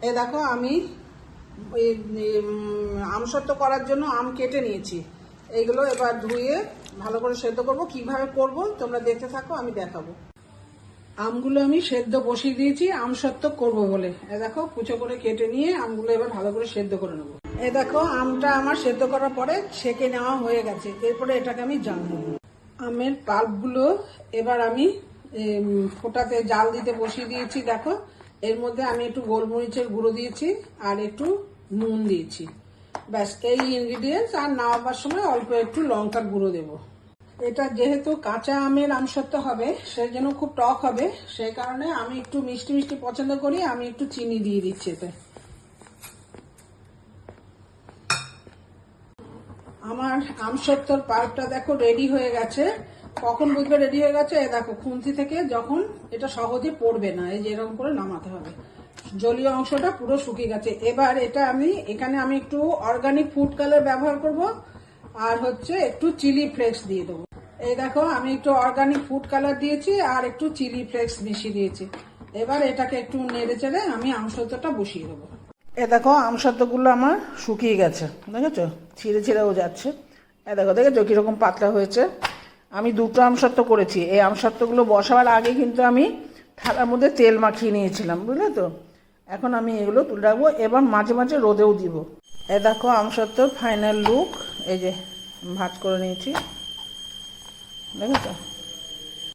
এই দেখো আমি আমসত্ব করার জন্য আম কেটে নিয়েছি। এইগুলো এবার ধুয়ে ভালো করে সেদ্ধ করব। কিভাবে করব তোমরা দেখতে থাকো, আমি দেখাবো। আমগুলো আমি সেদ্ধ বসিয়ে দিয়েছি আমসত্ব করব বলে। এই দেখো কুচো করে কেটে নিয়ে আমগুলো এবার ভালো করে সেদ্ধ করে নেবো। এই দেখো আমটা আমার সেদ্ধ করার পরে ছেঁকে নেওয়া হয়ে গেছে। এরপরে এটাকে আমি জাল দেবো। আমের পাল্পগুলো এবার আমি ফোটাতে জাল দিতে বসিয়ে দিয়েছি। দেখো এর মধ্যে আমি একটু গোলমরিচের গুঁড়ো দিয়েছি আর একটু নুন দিয়েছি। ব্যাস এই ইনগ্রিডিয়েন্টস। আর নামাবার সময় অল্প একটু লঙ্কার গুঁড়ো দেবো। এটা যেহেতু কাঁচা আমের আমসত্ব হবে, সেই জন্য খুব টক হবে। সেই কারণে আমি একটু মিষ্টি মিষ্টি পছন্দ করি, আমি একটু চিনি দিয়ে দিচ্ছি এতে। আমার আমসত্বর পাল্পটা দেখো রেডি হয়ে গেছে। কখন বুঝবে রেডি হয়ে গেছে? এ দেখো খুন্তি থেকে যখন এটা সহজে পড়বে না, এই যে এরকম করে নামাতে হবে। জলীয় অংশটা পুরো শুকিয়ে গেছে। এবার এটা এখানে আমি একটু অর্গানিক ফুড কালার ব্যবহার করব আর হচ্ছে একটু চিলি ফ্লেক্স দিয়ে দেবো। এই দেখো আমি একটু অর্গানিক ফুড কালার দিয়েছি আর একটু চিলি ফ্লেক্স মিশিয়ে দিয়েছি। এবার এটাকে একটু নেড়ে চেড়ে আমি আমসত্বটা বসিয়ে দেবো। এ দেখো আমসত্বগুলো আমার শুকিয়ে গেছে, দেখেছো? ছিঁড়ে ছিঁড়েও যাচ্ছে। এ দেখো, দেখেছো কিরকম পাতলা হয়েছে? আমি দুটো আমসত্ব করেছি। এই আমসত্বগুলো বসাবার আগে কিন্তু আমি থালার মধ্যে তেল মাখিয়ে নিয়েছিলাম, বুঝলে তো? এখন আমি এগুলো তুলে রাখবো। এবার মাঝে মাঝে রোদেও দিব। এ দেখো আমসত্বর ফাইনাল লুক। এই যে ভাঁজ করে নিয়েছি, দেখেছো?